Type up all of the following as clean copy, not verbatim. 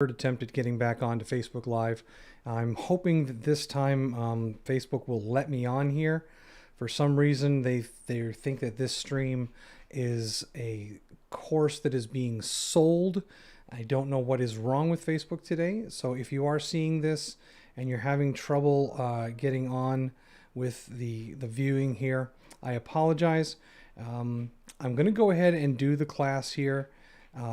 third attempt at getting back onto Facebook Live. I'm hoping that this time Facebook will let me on here. For some reason, they think that this stream is a course that is being sold. I don't know what is wrong with Facebook today. So if you are seeing this and you're having trouble getting on with the viewing here, I apologize. I'm going to go ahead and do the class here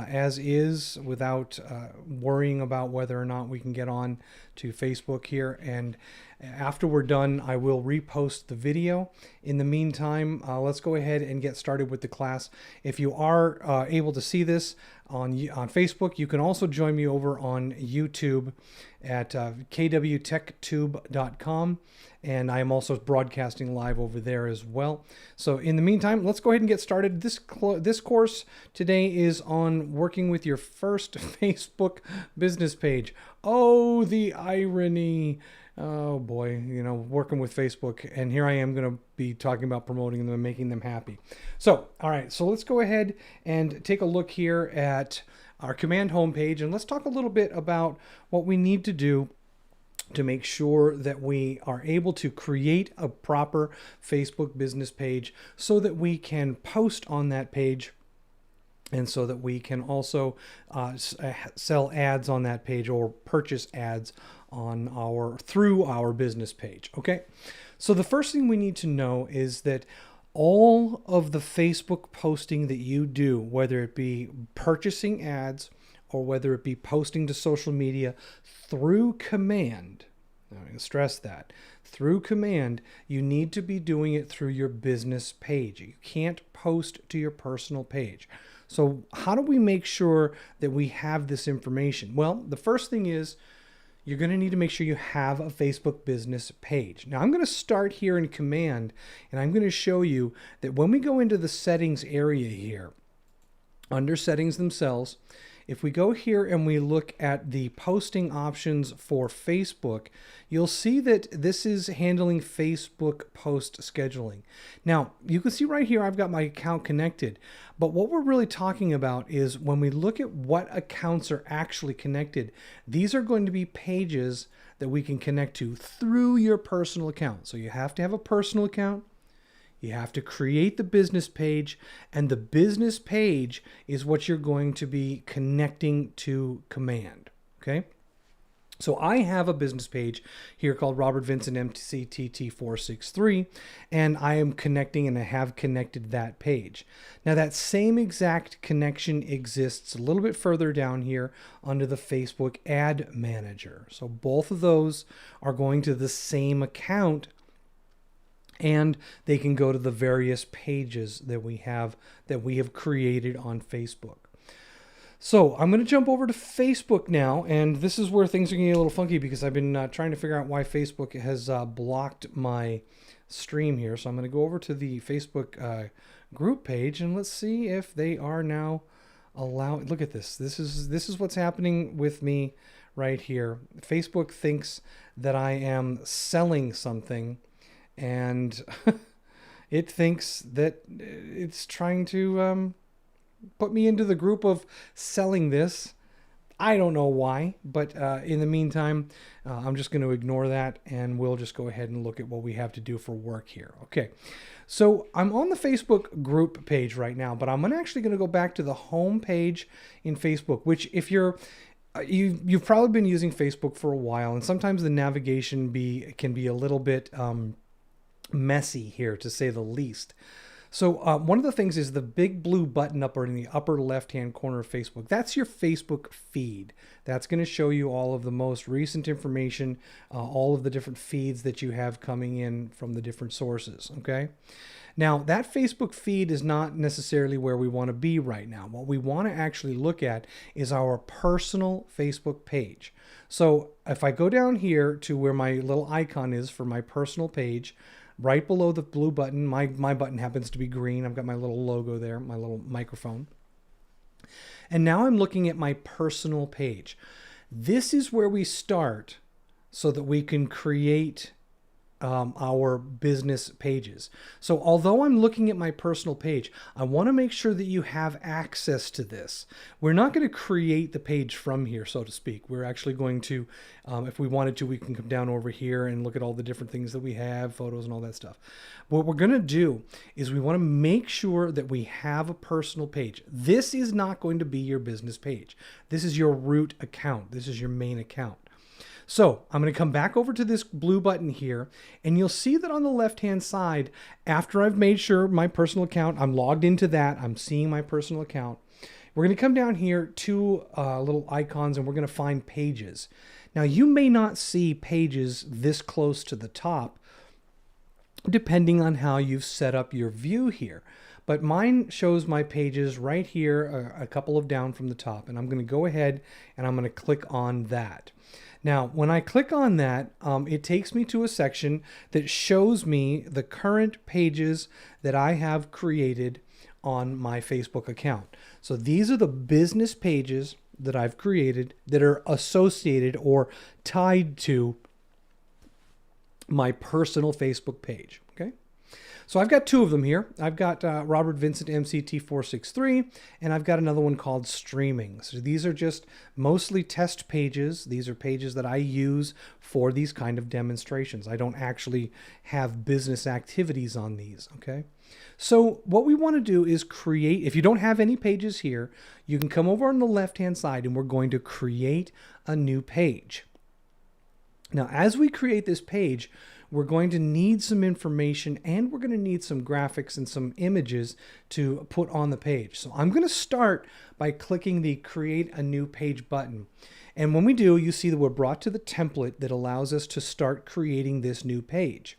as is without worrying about whether or not we can get on to Facebook here. And after we're done, I will repost the video. In the meantime, let's go ahead and get started with the class. If you are able to see this on Facebook, you can also join me over on YouTube at kwtechtube.com. And I am also broadcasting live over there as well. So in the meantime, let's go ahead and get started. This course today is on working with your first Facebook business page. Oh, the irony. Oh boy, you know, working with Facebook. And here I am going to be talking about promoting them and making them happy. So, all right, so let's go ahead and take a look here at our command homepage. And let's talk a little bit about what we need to do to make sure that we are able to create a proper Facebook business page so that we can post on that page and so that we can also sell ads on that page or purchase ads on through our business page. Okay. So the first thing we need to know is that all of the Facebook posting that you do, whether it be purchasing ads or whether it be posting to social media through command, I'm going to stress that, through command, you need to be doing it through your business page. You can't post to your personal page. So how do we make sure that we have this information? Well, the first thing is you're going to need to make sure you have a Facebook business page. Now I'm going to start here in command, and I'm going to show you that when we go into the settings area here, under settings themselves, if we go here and we look at the posting options for Facebook, you'll see that this is handling Facebook post scheduling. Now, you can see right here, I've got my account connected, but what we're really talking about is when we look at what accounts are actually connected, these are going to be pages that we can connect to through your personal account. So you have to have a personal account. You have to create the business page, and the business page is what you're going to be connecting to command. Okay. So I have a business page here called Robert Vincent MCTT 463, and I am connecting, and I have connected that page. Now that same exact connection exists a little bit further down here under the Facebook ad manager. So both of those are going to the same account, and they can go to the various pages that we have created on Facebook. So I'm going to jump over to Facebook now, and this is where things are getting a little funky because I've been trying to figure out why Facebook has blocked my stream here. So I'm going to go over to the Facebook group page, and let's see if they are now allowed. Look at this. This is what's happening with me right here. Facebook thinks that I am selling something, and it thinks that it's trying to put me into the group of selling this. I don't know why, but in the meantime, I'm just going to ignore that, and we'll just go ahead and look at what we have to do for work here. Okay, so I'm on the Facebook group page right now, but I'm actually going to go back to the home page in Facebook, which if you've probably been using Facebook for a while, and sometimes the navigation can be a little bit messy here, to say the least. So one of the things is the big blue button up in the upper left-hand corner of Facebook. That's your Facebook feed. That's going to show you all of the most recent information, all of the different feeds that you have coming in from the different sources. Okay. Now that Facebook feed is not necessarily where we want to be right now. What we want to actually look at is our personal Facebook page. So if I go down here to where my little icon is for my personal page, right below the blue button, my button happens to be green. I've got my little logo there, my little microphone. And now I'm looking at my personal page. This is where we start so that we can create our business pages. So although I'm looking at my personal page, I want to make sure that you have access to this. We're not going to create the page from here, so to speak. We're actually going to, if we wanted to, we can come down over here and look at all the different things that we have, photos and all that stuff. What we're going to do is we want to make sure that we have a personal page. This is not going to be your business page. This is your root account. This is your main account. So I'm going to come back over to this blue button here, and you'll see that on the left-hand side, after I've made sure my personal account, I'm logged into that, I'm seeing my personal account, we're going to come down here to little icons, and we're going to find pages. Now, you may not see pages this close to the top, depending on how you've set up your view here. But mine shows my pages right here, a couple of down from the top, and I'm going to go ahead and I'm going to click on that. Now, when I click on that, it takes me to a section that shows me the current pages that I have created on my Facebook account. So these are the business pages that I've created that are associated or tied to my personal Facebook page. Okay. So I've got two of them here. I've got Robert Vincent MCT463, and I've got another one called Streaming. So these are just mostly test pages. These are pages that I use for these kind of demonstrations. I don't actually have business activities on these, okay? So what we want to do is create, if you don't have any pages here, you can come over on the left-hand side and we're going to create a new page. Now, as we create this page, we're going to need some information and we're going to need some graphics and some images to put on the page. So I'm going to start by clicking the Create a New Page button. And when we do, you see that we're brought to the template that allows us to start creating this new page.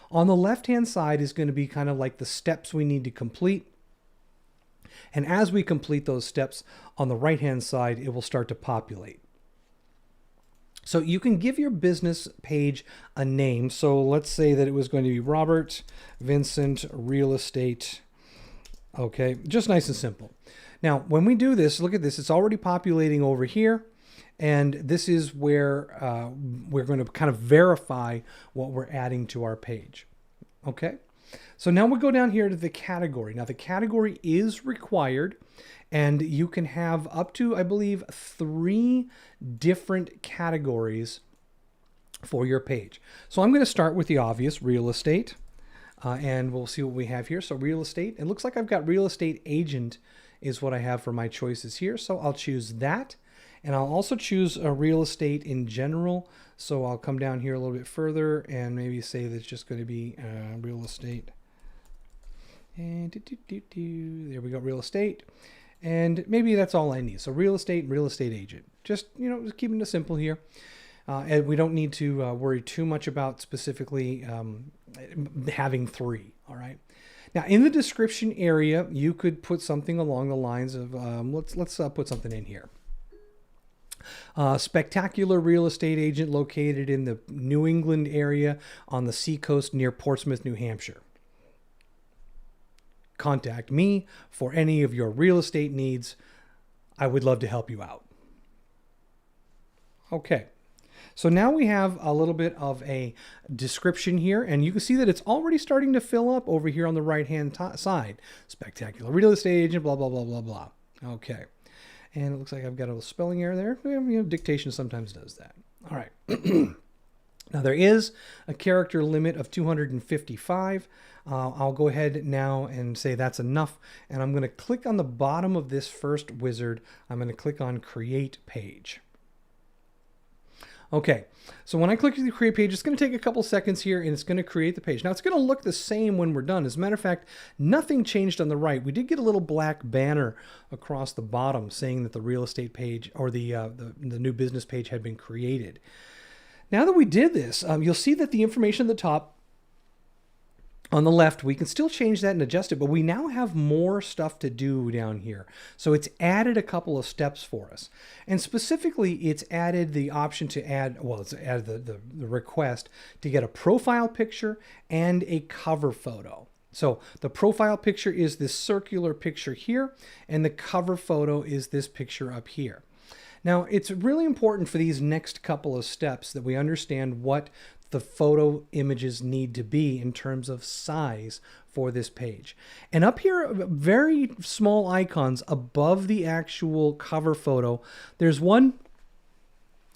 On the left-hand side is going to be kind of like the steps we need to complete. And as we complete those steps, on the right-hand side, it will start to populate. So you can give your business page a name. So let's say that it was going to be Robert Vincent Real Estate. Okay, just nice and simple. Now, when we do this, look at this. It's already populating over here. And this is where we're going to kind of verify what we're adding to our page. Okay, so now we'll go down here to the category. Now, the category is required. And you can have up to, I believe, 3 different categories for your page. So I'm going to start with the obvious, real estate. And we'll see what we have here. So real estate. It looks like I've got real estate agent is what I have for my choices here. So I'll choose that. And I'll also choose a real estate in general. So I'll come down here a little bit further and maybe say that it's just going to be real estate. And there we go, real estate. And maybe that's all I need. So real estate and real estate agent. Just, just keeping it simple here. And we don't need to worry too much about specifically having 3. All right. Now, in the description area, you could put something along the lines of, let's put something in here. Spectacular real estate agent located in the New England area on the seacoast near Portsmouth, New Hampshire. Contact me for any of your real estate needs. I would love to help you out. Okay, so now we have a little bit of a description here, and you can see that it's already starting to fill up over here on the right-hand side. Spectacular real estate agent, blah, blah, blah, blah, blah. Okay, and it looks like I've got a little spelling error there. Dictation sometimes does that. All right. Now, there is a character limit of 255. I'll go ahead now and say that's enough. And I'm going to click on the bottom of this first wizard. I'm going to click on Create Page. Okay, so when I click the Create Page, it's going to take a couple seconds here, and it's going to create the page. Now, it's going to look the same when we're done. As a matter of fact, nothing changed on the right. We did get a little black banner across the bottom saying that the real estate page or the new business page had been created. Now that we did this, you'll see that the information at the top on the left, we can still change that and adjust it, but we now have more stuff to do down here. So it's added a couple of steps for us. And specifically, it's added the option to add, it's added the request to get a profile picture and a cover photo. So the profile picture is this circular picture here, and the cover photo is this picture up here. Now, it's really important for these next couple of steps that we understand what the photo images need to be in terms of size for this page. And up here, very small icons above the actual cover photo, there's one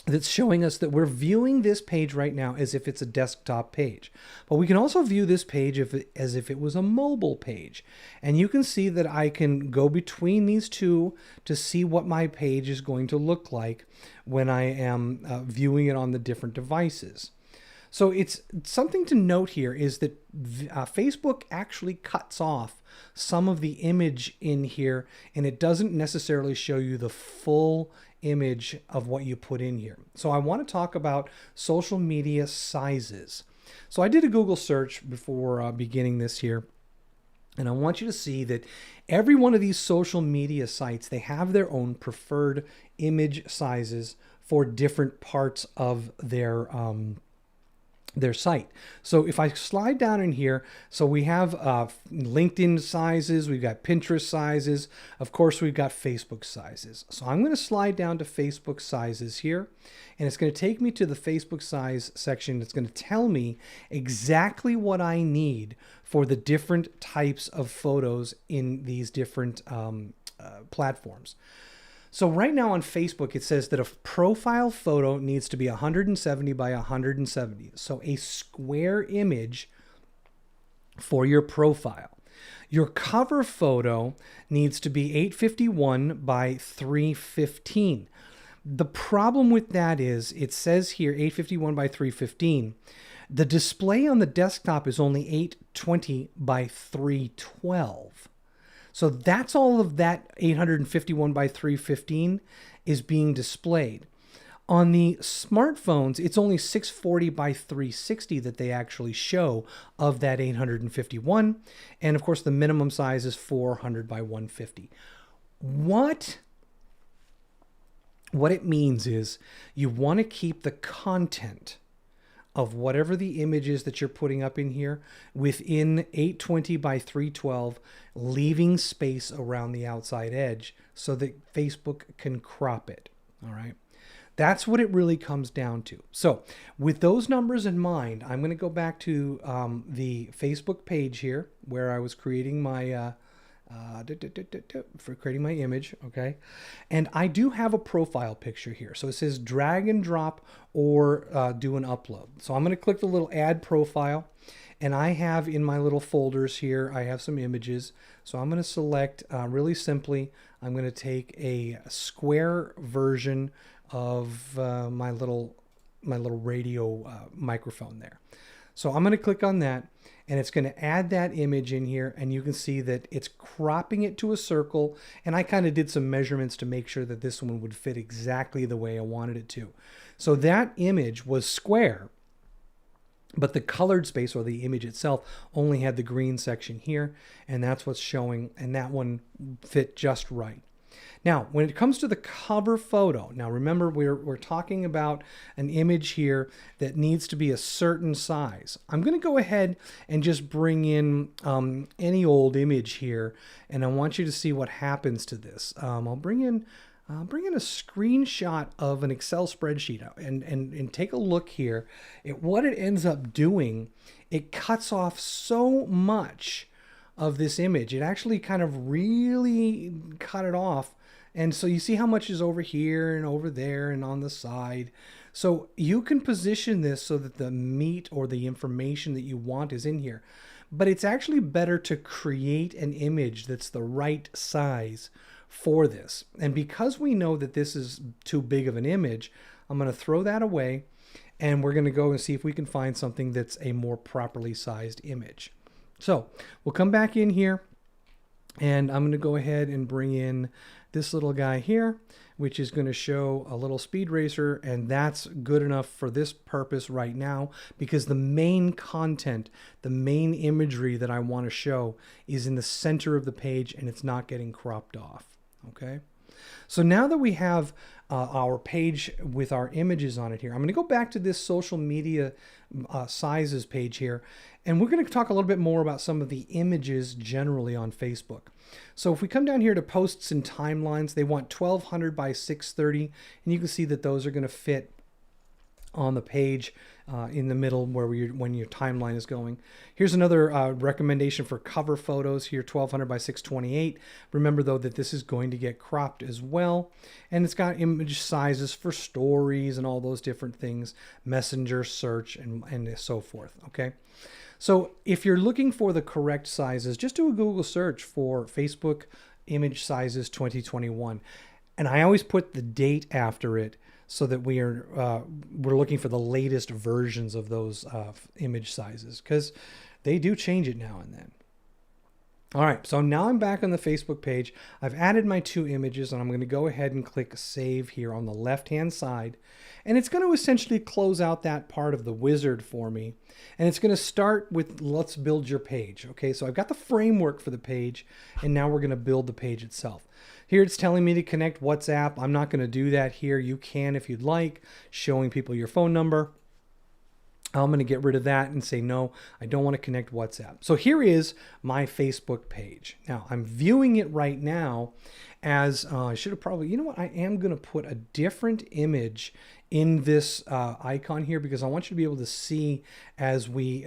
that's showing us that we're viewing this page right now as if it's a desktop page. But we can also view this page as if it was a mobile page. And you can see that I can go between these two to see what my page is going to look like when I am viewing it on the different devices. So it's something to note here is that Facebook actually cuts off some of the image in here, and it doesn't necessarily show you the full image of what you put in here. So I want to talk about social media sizes. So I did a Google search before beginning this here, and I want you to see that every one of these social media sites, they have their own preferred image sizes for different parts of their site. So if I slide down in here, so we have LinkedIn sizes, we've got Pinterest sizes, of course we've got Facebook sizes. So I'm going to slide down to Facebook sizes here, and it's going to take me to the Facebook size section. It's going to tell me exactly what I need for the different types of photos in these different platforms. So right now on Facebook, it says that a profile photo needs to be 170 by 170. So a square image for your profile. Your cover photo needs to be 851 by 315. The problem with that is it says here 851 by 315. The display on the desktop is only 820 by 312. So that's all of that 851 by 315 is being displayed. On the smartphones, it's only 640 by 360 that they actually show of that 851. And of course, the minimum size is 400 by 150. What it means is you want to keep the content of whatever the image is that you're putting up in here within 820 by 312, leaving space around the outside edge so that Facebook can crop it. All right. That's what it really comes down to. So with those numbers in mind, I'm going to go back to the Facebook page here where I was creating my image, okay? And I do have a profile picture here. So it says drag and drop or do an upload. So I'm going to click the little add profile, and I have in my little folders here, I have some images. So I'm going to select really simply, I'm going to take a square version of my little radio microphone there. So I'm going to click on that, and it's going to add that image in here, and you can see that it's cropping it to a circle, and I kind of did some measurements to make sure that this one would fit exactly the way I wanted it to. So that image was square, but the colored space or the image itself only had the green section here, and that's what's showing, and that one fit just right. Now, when it comes to the cover photo, now remember we're talking about an image here that needs to be a certain size. I'm going to go ahead and just bring in any old image here, and I want you to see what happens to this. I'll bring in a screenshot of an Excel spreadsheet and take a look here at what it ends up doing. It cuts off so much of this image. It actually kind of really cut it off. And so you see how much is over here and over there and on the side. So you can position this so that the meat or the information that you want is in here. But it's actually better to create an image that's the right size for this. And because we know that this is too big of an image, I'm going to throw that away, and we're going to go and see if we can find something that's a more properly sized image. So we'll come back in here, and I'm going to go ahead and bring in this little guy here, which is going to show a little speed racer, and that's good enough for this purpose right now because the main content, the main imagery that I want to show is in the center of the page, and it's not getting cropped off. Okay. So now that we have our page with our images on it here, I'm going to go back to this social media sizes page here, and we're going to talk a little bit more about some of the images generally on Facebook. So if we come down here to posts and timelines, they want 1200 by 630, and you can see that those are going to fit on the page in the middle where when your timeline is going. Here's another recommendation for cover photos here, 1200 by 628. Remember though that this is going to get cropped as well, and it's got image sizes for stories and all those different things, messenger, search, and so forth. Okay, so if you're looking for the correct sizes, just do a Google search for Facebook image sizes 2021, and I always put the date after it, so that we're looking for the latest versions of those image sizes, because they do change it now and then. All right, so now I'm back on the Facebook page. I've added my 2 images, and I'm going to go ahead and click Save here on the left-hand side. And it's going to essentially close out that part of the wizard for me. And it's going to start with Let's Build Your Page. Okay, so I've got the framework for the page, and now we're going to build the page itself. Here it's telling me to connect WhatsApp. I'm not going to do that here. You can if you'd like, showing people your phone number. I'm going to get rid of that and say, no, I don't want to connect WhatsApp. So here is my Facebook page. Now I'm viewing it right now as, I should have probably, you know what? I am going to put a different image in this icon here, because I want you to be able to see as we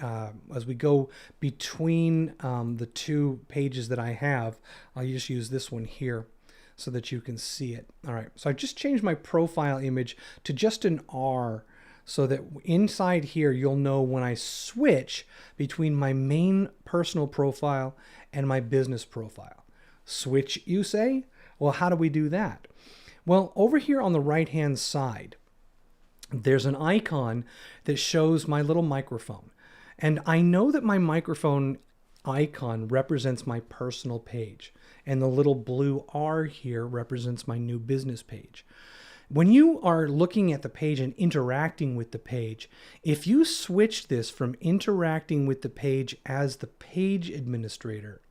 go between the 2 pages that I have. I'll just use this one here so that you can see it. All right, so I just changed my profile image to just an R, so that inside here you'll know when I switch between my main personal profile and my business profile. Switch, you say? Well, how do we do that? Well, over here on the right hand side, there's an icon that shows my little microphone. And I know that my microphone icon represents my personal page, and the little blue R here represents my new business page. When you are looking at the page and interacting with the page, if you switch this from interacting with the page as the page administrator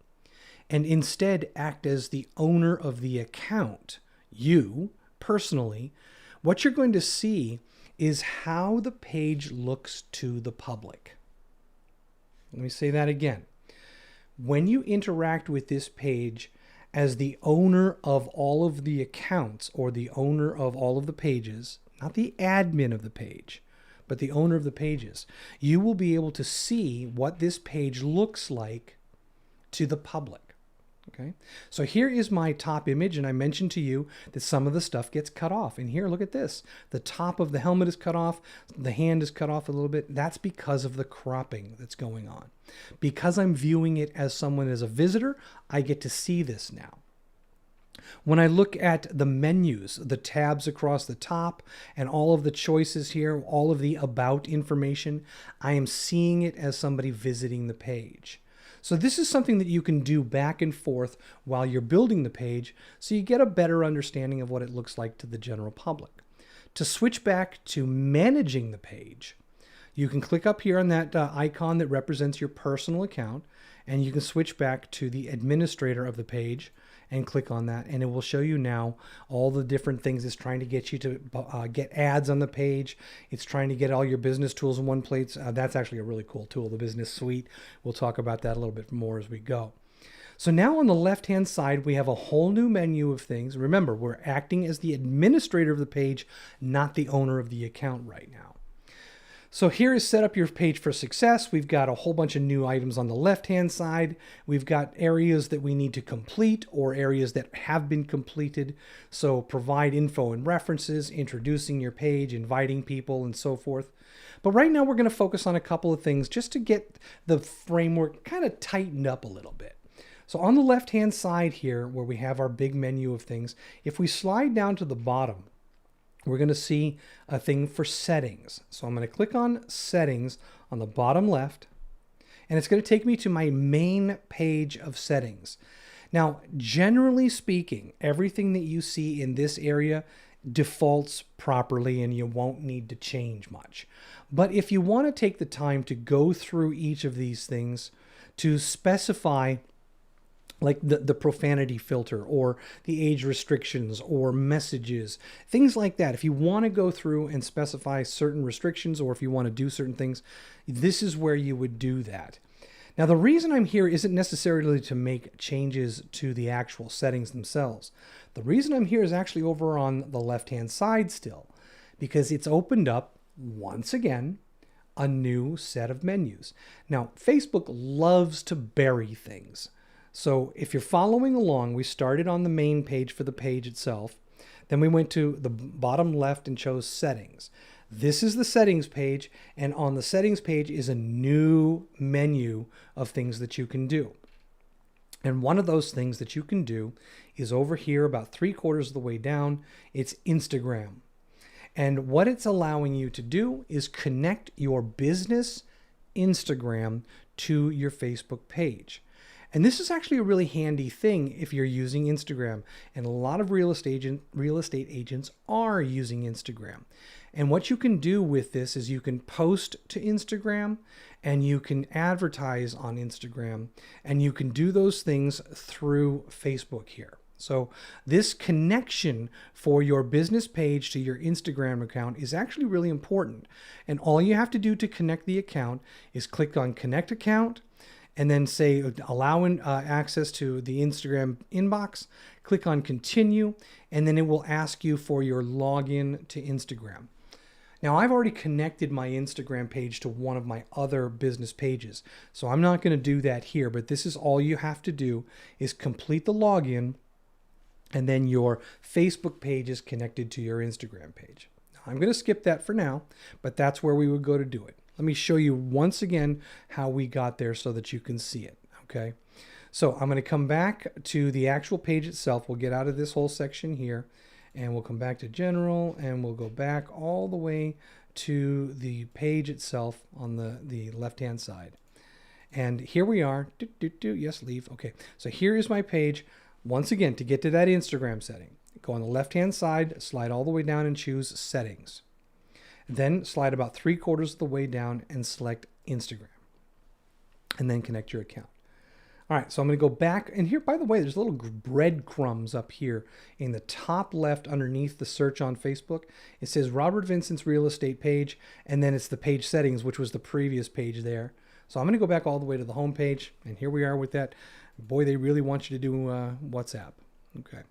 and instead act as the owner of the account, you personally, what you're going to see is how the page looks to the public. Let me say that again. When you interact with this page as the owner of all of the accounts, or the owner of all of the pages, not the admin of the page, but the owner of the pages, you will be able to see what this page looks like to the public. Okay, so here is my top image, and I mentioned to you that some of the stuff gets cut off. And here, look at this. The top of the helmet is cut off. The hand is cut off a little bit. That's because of the cropping that's going on. Because I'm viewing it as someone as a visitor, I get to see this now. When I look at the menus, the tabs across the top, and all of the choices here, all of the about information, I am seeing it as somebody visiting the page. So this is something that you can do back and forth while you're building the page, so you get a better understanding of what it looks like to the general public. To switch back to managing the page, you can click up here on that icon that represents your personal account, and you can switch back to the administrator of the page and click on that, and it will show you now all the different things it's trying to get you to get ads on the page. It's trying to get all your business tools in one place. That's actually a really cool tool, the Business Suite. We'll talk about that a little bit more as we go. So now on the left-hand side, we have a whole new menu of things. Remember, we're acting as the administrator of the page, not the owner of the account right now. So here is set up your page for success. We've got a whole bunch of new items on the left-hand side. We've got areas that we need to complete or areas that have been completed. So provide info and references, introducing your page, inviting people, and so forth. But right now we're going to focus on a couple of things just to get the framework kind of tightened up a little bit. So on the left-hand side here, where we have our big menu of things, if we slide down to the bottom, we're going to see a thing for settings. So I'm going to click on settings on the bottom left, and it's going to take me to my main page of settings. Now, generally speaking, everything that you see in this area defaults properly and you won't need to change much. But if you want to take the time to go through each of these things to specify like the profanity filter or the age restrictions or messages, things like that. If you want to go through and specify certain restrictions, or if you want to do certain things, this is where you would do that. Now, the reason I'm here isn't necessarily to make changes to the actual settings themselves. The reason I'm here is actually over on the left-hand side still, because it's opened up once again, a new set of menus. Now, Facebook loves to bury things. So if you're following along, we started on the main page for the page itself. Then we went to the bottom left and chose settings. This is the settings page, and on the settings page is a new menu of things that you can do. And one of those things that you can do is over here about 3/4 of the way down. It's Instagram. And what it's allowing you to do is connect your business Instagram to your Facebook page. And this is actually a really handy thing if you're using Instagram. And a lot of real estate agents are using Instagram. And what you can do with this is you can post to Instagram and you can advertise on Instagram, and you can do those things through Facebook here. So this connection for your business page to your Instagram account is actually really important. And all you have to do to connect the account is click on Connect Account, and then say allow access to the Instagram inbox, click on Continue, and then it will ask you for your login to Instagram. Now, I've already connected my Instagram page to one of my other business pages, so I'm not going to do that here, but this is all you have to do is complete the login, and then your Facebook page is connected to your Instagram page. Now, I'm going to skip that for now, but that's where we would go to do it. Let me show you once again how we got there so that you can see it, okay? So I'm going to come back to the actual page itself. We'll get out of this whole section here, and we'll come back to General, and we'll go back all the way to the page itself on the left-hand side. And here we are. Yes, leave. Okay, so here is my page. Once again, to get to that Instagram setting, go on the left-hand side, slide all the way down and choose Settings. Then slide about 3/4 of the way down and select Instagram. And then connect your account. All right, so I'm going to go back. And here, by the way, there's little breadcrumbs up here in the top left underneath the search on Facebook. It says Robert Vincent's real estate page, and then it's the page settings, which was the previous page there. So I'm going to go back all the way to the home page, and here we are with that. Boy, they really want you to do WhatsApp. Okay.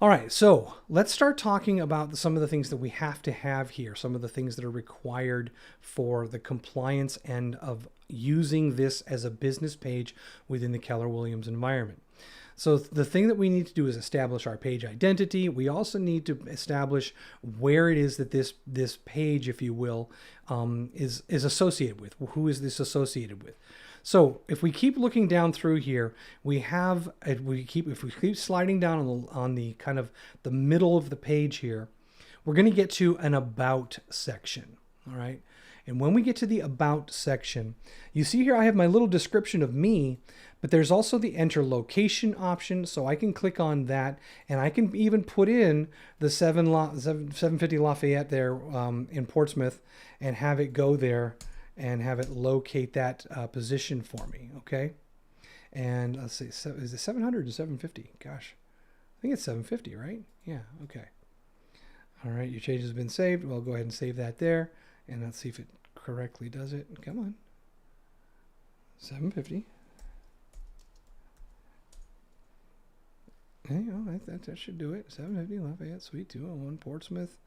All right, so let's start talking about some of the things that we have to have here, some of the things that are required for the compliance end of using this as a business page within the Keller Williams environment. So the thing that we need to do is establish our page identity. We also need to establish where it is that this page, if you will, is associated with. Who is this associated with? So if we keep looking down through here, if we keep sliding down on the kind of the middle of the page here, we're going to get to an About section. All right. And when we get to the About section, you see here I have my little description of me, but there's also the Enter Location option. So I can click on that, and I can even put in the 750 Lafayette there in Portsmouth and have it go there and have it locate that position for me, okay? And let's see, is it 700 or 750? Gosh, I think it's 750, right? Yeah, okay. All right, your change has been saved. We'll go ahead and save that there, and let's see if it correctly does it. Come on. 750. Hey, oh, that should do it. 750 Lafayette, Suite 201, Portsmouth,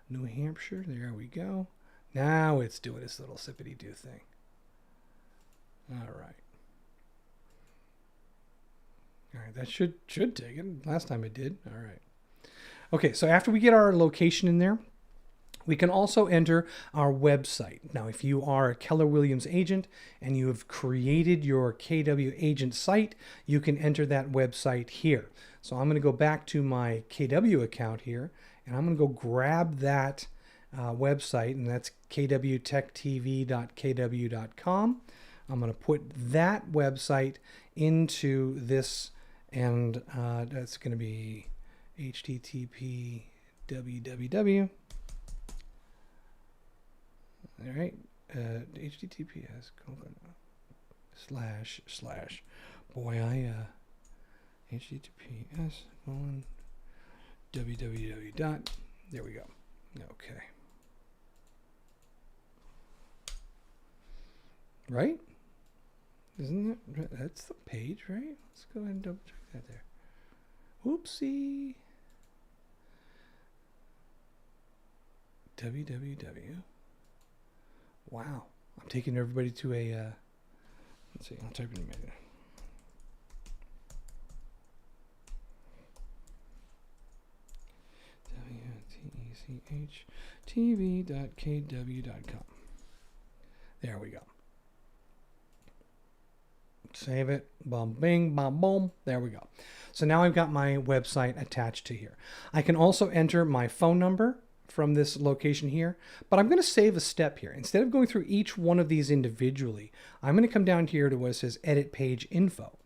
New Hampshire. There we go. Now it's doing its little sippity-doo thing. All right. All right, that should take it. Last time it did. All right. Okay, so after we get our location in there, we can also enter our website. Now, if you are a Keller Williams agent and you have created your KW agent site, you can enter that website here. So I'm going to go back to my KW account here, and I'm going to go grab that website, and that's kwtechtv.kw.com. I'm going to put that website into this, and that's going to be http www. All right, https // boy, https www dot, there we go. Okay. Right? Isn't that's the page, right? Let's go ahead and double check that there. Whoopsie. www. Wow. I'm taking everybody to a, let's see, I'll type it in a minute. WTECH.tv.kw.com. There we go. Save it. Bum, bing, bum, boom. There we go. So now I've got my website attached to here. I can also enter my phone number from this location here, but I'm going to save a step here. Instead of going through each one of these individually, I'm going to come down here to where it says Edit Page Info.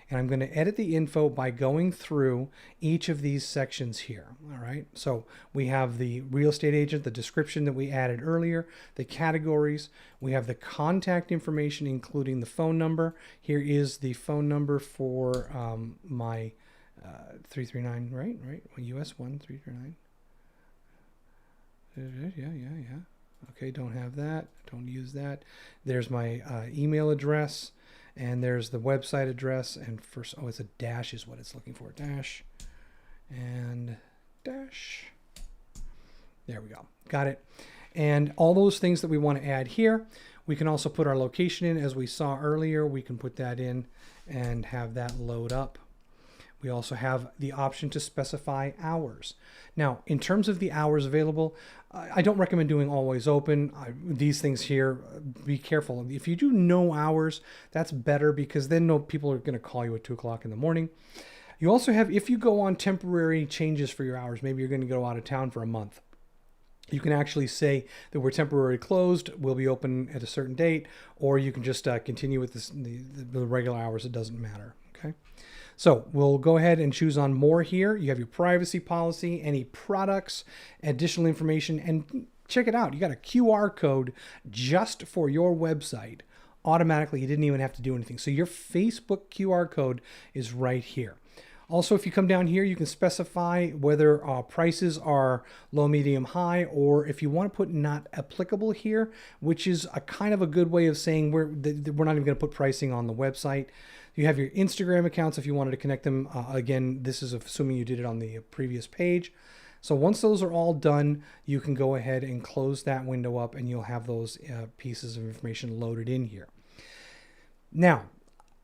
And I'm going to edit the info by going through each of these sections here. All right. So we have the real estate agent, the description that we added earlier, the categories. We have the contact information, including the phone number. Here is the phone number for my 339, right? US 1339. Yeah. Okay. Don't have that. Don't use that. There's my email address. And there's the website address, and first, oh, it's a dash is what it's looking for. Dash and dash. There we go. Got it. And all those things that we want to add here, we can also put our location in. As we saw earlier, we can put that in and have that load up. We also have the option to specify hours. Now, in terms of the hours available, I don't recommend doing always open. These things here, be careful. If you do no hours, that's better because then no people are going to call you at 2 o'clock in the morning. You also have, if you go on temporary changes for your hours, maybe you're going to go out of town for a month. You can actually say that we're temporarily closed, we'll be open at a certain date, or you can just continue with this, the regular hours. It doesn't matter. Okay. So we'll go ahead and choose on more here. You have your privacy policy, any products, additional information, and check it out. You got a QR code just for your website. Automatically, you didn't even have to do anything. So your Facebook QR code is right here. Also, if you come down here, you can specify whether prices are low, medium, high, or if you want to put not applicable here, which is a kind of a good way of saying we're not even going to put pricing on the website. You have your Instagram accounts if you wanted to connect them. Again, this is assuming you did it on the previous page. So once those are all done, you can go ahead and close that window up and you'll have those pieces of information loaded in here. Now,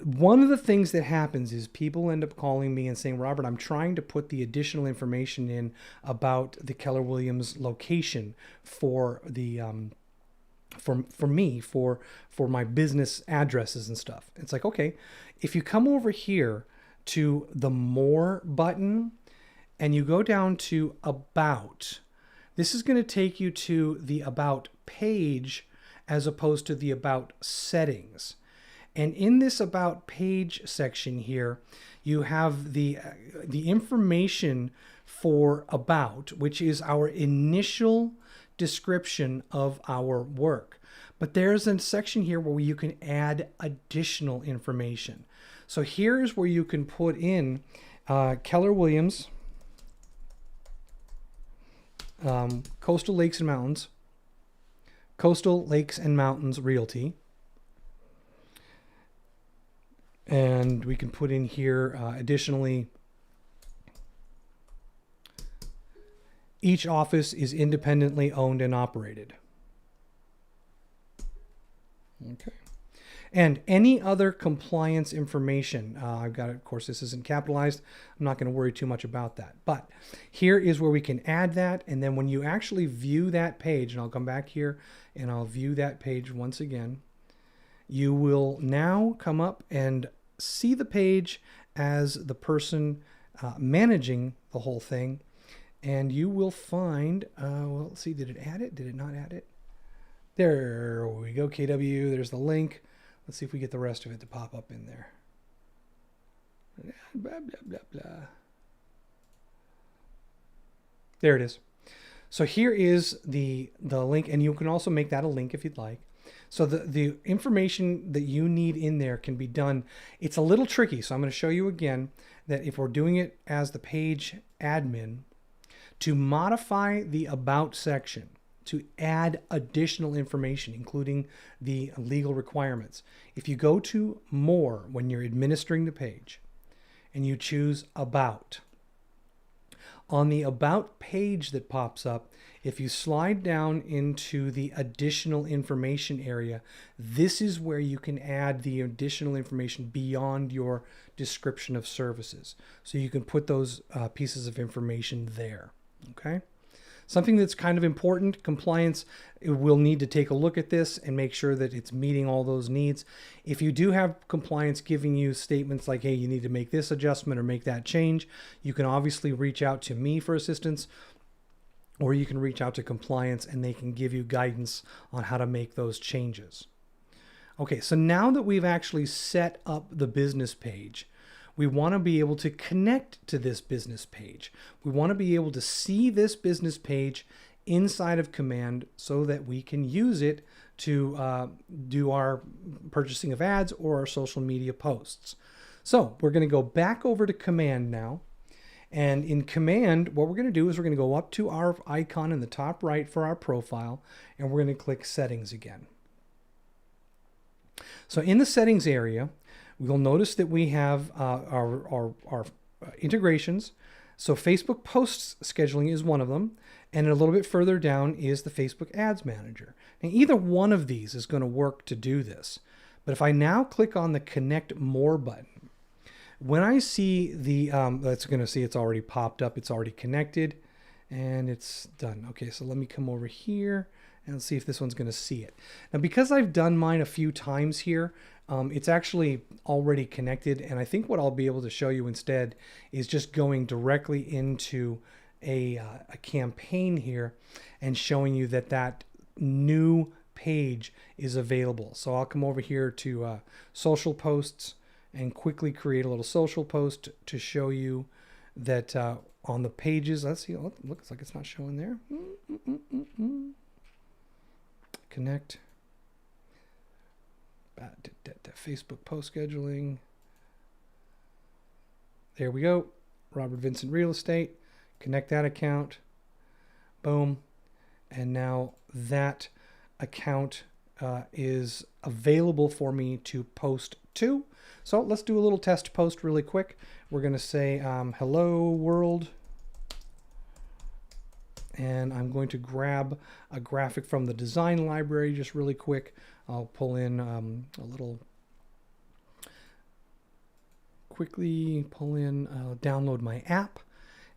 one of the things that happens is people end up calling me and saying, Robert, I'm trying to put the additional information in about the Keller Williams location for the for my business addresses and stuff. It's like, okay, if you come over here to the More button and you go down to About, this is going to take you to the About page as opposed to the About settings. And in this About page section here, you have the information for About, which is our initial description of our work. But there's a section here where you can add additional information. So here's where you can put in Keller Williams, Coastal Lakes and Mountains, Coastal Lakes and Mountains Realty. And we can put in here additionally, each office is independently owned and operated. Okay. And any other compliance information, I've got it, of course, this isn't capitalized. I'm not going to worry too much about that. But here is where we can add that. And then when you actually view that page, and I'll come back here and I'll view that page once again, you will now come up and see the page as the person managing the whole thing. And you will find, well, let's see, did it add it? Did it not add it? There we go, KW, there's the link. Let's see if we get the rest of it to pop up in there. Blah, blah, blah, blah. There it is. So here is the link, and you can also make that a link if you'd like. So the information that you need in there can be done. It's a little tricky, so I'm going to show you again that if we're doing it as the page admin, to modify the About section, to add additional information, including the legal requirements. If you go to More when you're administering the page and you choose About, on the About page that pops up, If you slide down into the additional information area, this is where you can add the additional information beyond your description of services. So you can put those pieces of information there. Okay. Something that's kind of important, compliance, we'll need to take a look at this and make sure that it's meeting all those needs. If you do have compliance giving you statements like, hey, you need to make this adjustment or make that change, you can obviously reach out to me for assistance, or you can reach out to compliance and they can give you guidance on how to make those changes. Okay, so now that we've actually set up the business page, we want to be able to connect to this business page. We want to be able to see this business page inside of Command so that we can use it to do our purchasing of ads or our social media posts. So we're going to go back over to Command now. And in Command, what we're going to do is we're going to go up to our icon in the top right for our profile, and we're going to click Settings again. So in the Settings area, we'll notice that we have our integrations. So Facebook Posts Scheduling is one of them. And a little bit further down is the Facebook Ads Manager. And either one of these is going to work to do this. But if I now click on the Connect More button, when I see the, that's going to see it's already popped up. It's already connected and it's done. Okay, so let me come over here and see if this one's going to see it. Now, because I've done mine a few times here, it's actually already connected. And I think what I'll be able to show you instead is just going directly into a campaign here and showing you that that new page is available. So I'll come over here to social posts and quickly create a little social post to show you that on the pages, let's see, oh, looks like it's not showing there. Connect. Facebook post scheduling. There we go. Robert Vincent Real Estate. Connect that account. Boom. And now that account is available for me to post to. So let's do a little test post really quick. We're going to say hello world. And I'm going to grab a graphic from the design library just really quick. I'll pull in download my app,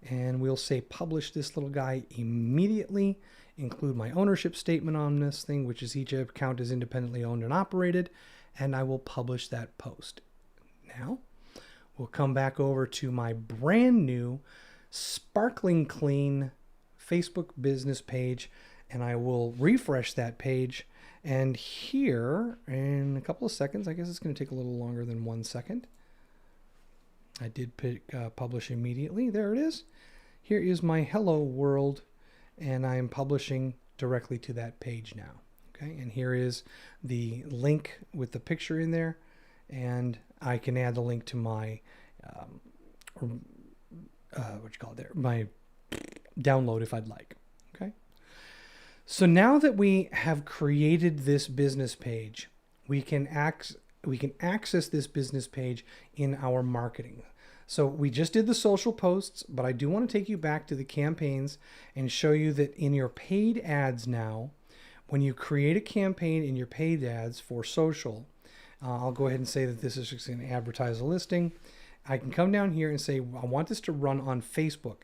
and we'll say publish this little guy immediately, include my ownership statement on this thing, which is each account is independently owned and operated, and I will publish that post. Now, we'll come back over to my brand new, sparkling clean Facebook business page, and I will refresh that page. And here in a couple of seconds, I guess it's going to take a little longer than 1 second. I did pick publish immediately. There it is. Here is my hello world, and I am publishing directly to that page now. Okay, and here is the link with the picture in there, and I can add the link to my my download if I'd like. Okay. So now that we have created this business page, we can access this business page in our marketing. So we just did the social posts, but I do want to take you back to the campaigns and show you that in your paid ads now, when you create a campaign in your paid ads for social, I'll go ahead and say that this is just going to advertise a listing. I can come down here and say, I want this to run on Facebook.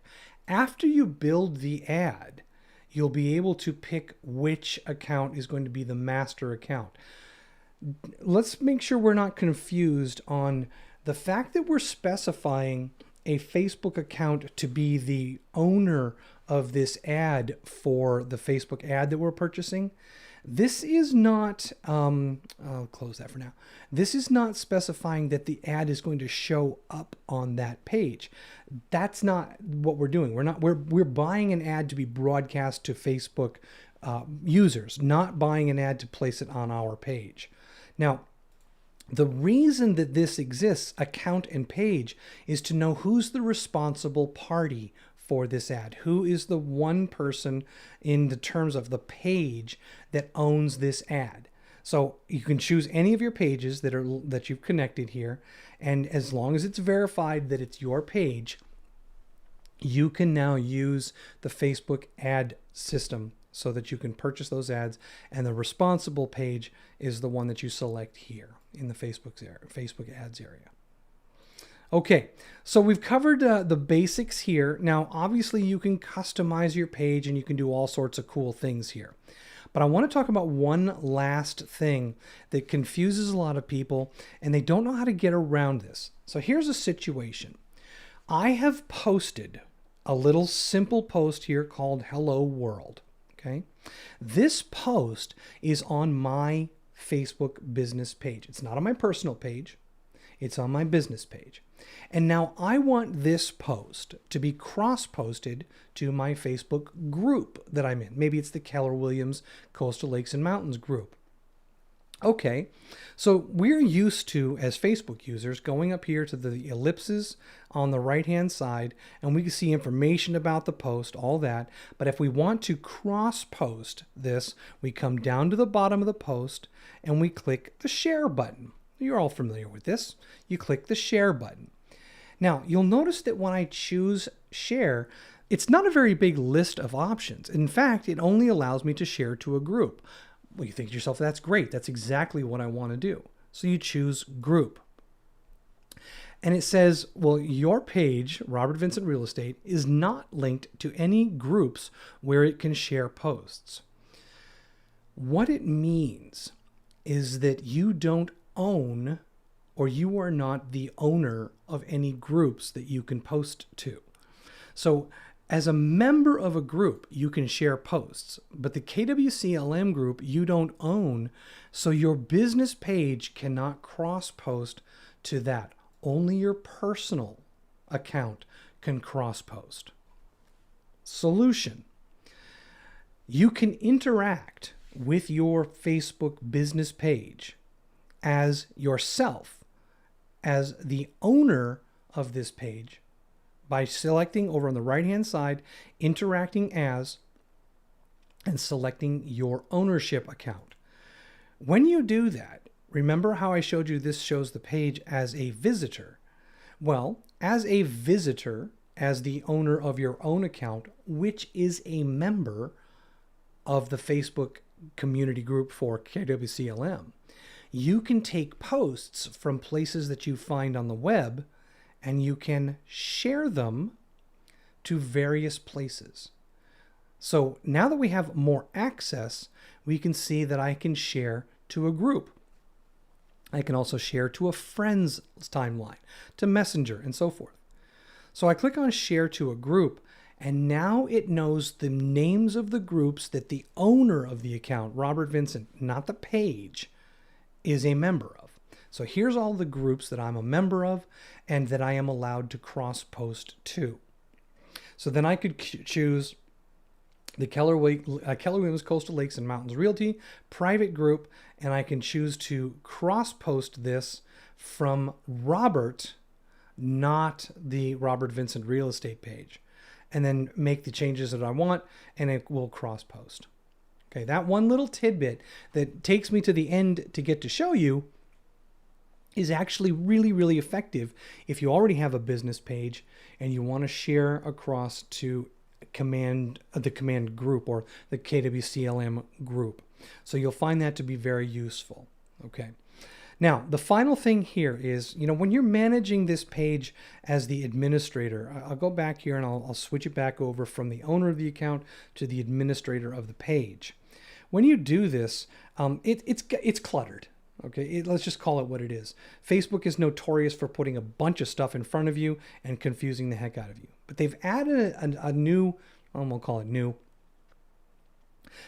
After you build the ad, you'll be able to pick which account is going to be the master account. Let's make sure we're not confused on the fact that we're specifying a Facebook account to be the owner of this ad for the Facebook ad that we're purchasing. This is not, I'll close that for now. This is not specifying that the ad is going to show up on that page. That's not what we're doing. We're buying an ad to be broadcast to Facebook users, not buying an ad to place it on our page. Now, the reason that this exists, account and page, is to know who's the responsible party for this ad. Who is the one person in the terms of the page that owns this ad? So you can choose any of your pages that you've connected here, and as long as it's verified that it's your page, you can now use the Facebook ad system so that you can purchase those ads, and the responsible page is the one that you select here in the Facebook ads area. Okay, so we've covered the basics here. Now, obviously, you can customize your page and you can do all sorts of cool things here. But I want to talk about one last thing that confuses a lot of people, and they don't know how to get around this. So here's a situation. I have posted a little simple post here called Hello World. Okay, this post is on my Facebook business page. It's not on my personal page. It's on my business page. And now I want this post to be cross-posted to my Facebook group that I'm in. Maybe it's the Keller Williams Coastal Lakes and Mountains group. Okay, so we're used to, as Facebook users, going up here to the ellipses on the right-hand side, and we can see information about the post, all that. But if we want to cross-post this, we come down to the bottom of the post, and we click the share button. You're all familiar with this. You click the share button. Now, you'll notice that when I choose share, it's not a very big list of options. In fact, it only allows me to share to a group. Well, you think to yourself, that's great. That's exactly what I want to do. So you choose group. And it says, well, your page, Robert Vincent Real Estate, is not linked to any groups where it can share posts. What it means is that you don't own, or you are not the owner of any groups that you can post to. So as a member of a group, you can share posts, but the KWCLM group you don't own, so your business page cannot cross-post to that. Only your personal account can cross-post. Solution. You can interact with your Facebook business page as yourself, as the owner of this page, by selecting over on the right-hand side, interacting as, and selecting your ownership account. When you do that, remember how I showed you this shows the page as a visitor? Well, as a visitor, as the owner of your own account, which is a member of the Facebook community group for KWCLM, you can take posts from places that you find on the web and you can share them to various places. So now that we have more access, we can see that I can share to a group. I can also share to a friend's timeline, to Messenger, and so forth. So I click on share to a group, and now it knows the names of the groups that the owner of the account, Robert Vincent, not the page, is a member of. So here's all the groups that I'm a member of and that I am allowed to cross-post to. So then I could choose the Keller Williams Coastal Lakes and Mountains Realty private group, and I can choose to cross-post this from Robert, not the Robert Vincent Real Estate page, and then make the changes that I want, and it will cross-post. Okay, that one little tidbit that takes me to the end to get to show you is actually really, really effective if you already have a business page and you want to share across to the command group or the KWCLM group. So you'll find that to be very useful. Okay. Now, the final thing here is, when you're managing this page as the administrator, I'll go back here and I'll switch it back over from the owner of the account to the administrator of the page. When you do this, it's cluttered. Okay, let's just call it what it is. Facebook is notorious for putting a bunch of stuff in front of you and confusing the heck out of you. But they've added a new, we'll call it new.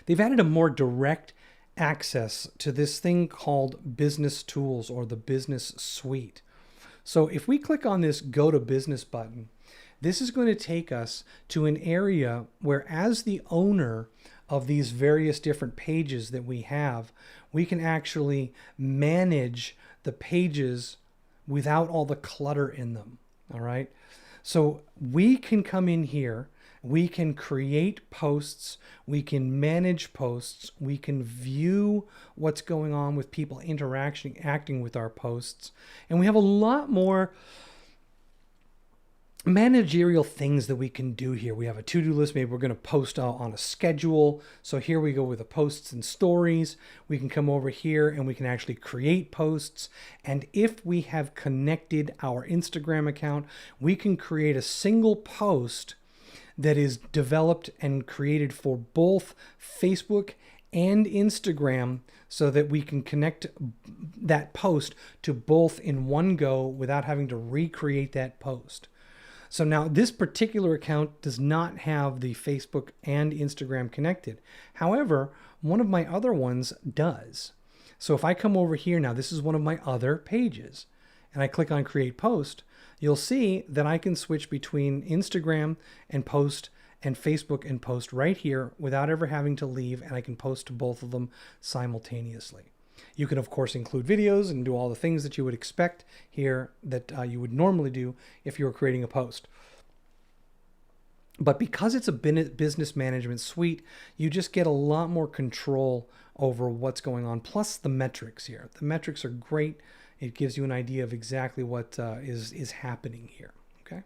They've added a more direct access to this thing called Business Tools or the Business Suite. So if we click on this Go to Business button, this is going to take us to an area where, as the owner of these various different pages that we have, we can actually manage the pages without all the clutter in them. All right. So we can come in here, we can create posts, we can manage posts, we can view what's going on with people acting with our posts, and we have a lot more managerial things that we can do here. We have a to-do list. Maybe we're going to post on a schedule. So here we go with the posts and stories. We can come over here and we can actually create posts. And if we have connected our Instagram account, we can create a single post that is developed and created for both Facebook and Instagram, so that we can connect that post to both in one go without having to recreate that post. So now this particular account does not have the Facebook and Instagram connected. However, one of my other ones does. So if I come over here now, this is one of my other pages, and I click on Create Post, you'll see that I can switch between Instagram and post and Facebook and post right here without ever having to leave, and I can post to both of them simultaneously. You can, of course, include videos and do all the things that you would expect here that you would normally do if you were creating a post. But because it's a business management suite, you just get a lot more control over what's going on, plus the metrics here. The metrics are great. It gives you an idea of exactly what is happening here. Okay.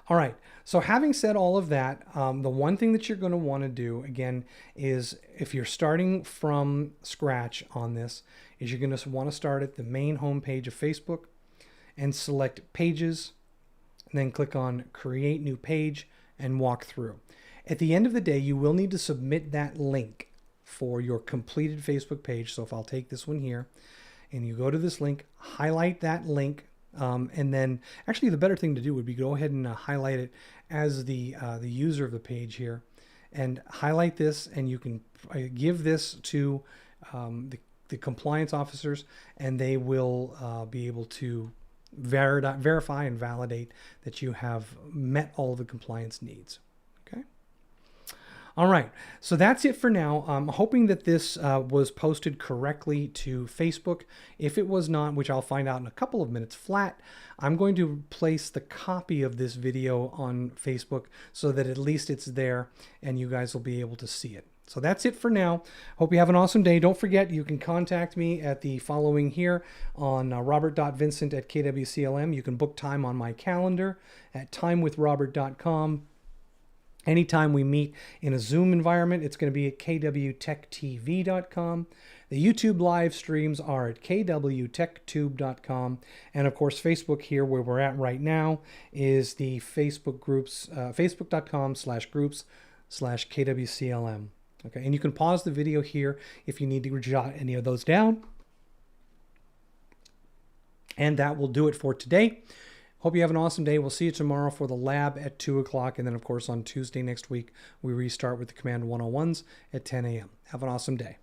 All right. So having said all of that, the one thing that you're going to want to do, again, is if you're starting from scratch on this, is you're going to want to start at the main home page of Facebook and select Pages, and then click on Create New Page and walk through. At the end of the day, you will need to submit that link for your completed Facebook page. So if I'll take this one here, and you go to this link, highlight that link, and then actually the better thing to do would be go ahead and highlight it as the user of the page here, and highlight this, and you can give this to the compliance officers, and they will be able to verify and validate that you have met all of the compliance needs. Okay. All right, so that's it for now. I'm hoping that this was posted correctly to Facebook. If it was not, which I'll find out in a couple of minutes flat, I'm going to place the copy of this video on Facebook so that at least it's there and you guys will be able to see it. So that's it for now. Hope you have an awesome day. Don't forget, you can contact me at the following here on robert.vincent@kwclm. You can book time on my calendar at timewithrobert.com. Anytime we meet in a Zoom environment, it's going to be at kwtechtv.com. The YouTube live streams are at kwtechtube.com. And of course, Facebook here, where we're at right now, is the Facebook groups, facebook.com/groups/kwclm. Okay, and you can pause the video here if you need to jot any of those down. And that will do it for today. Hope you have an awesome day. We'll see you tomorrow for the lab at 2 o'clock. And then, of course, on Tuesday next week, we restart with the Command 101s at 10 a.m. Have an awesome day.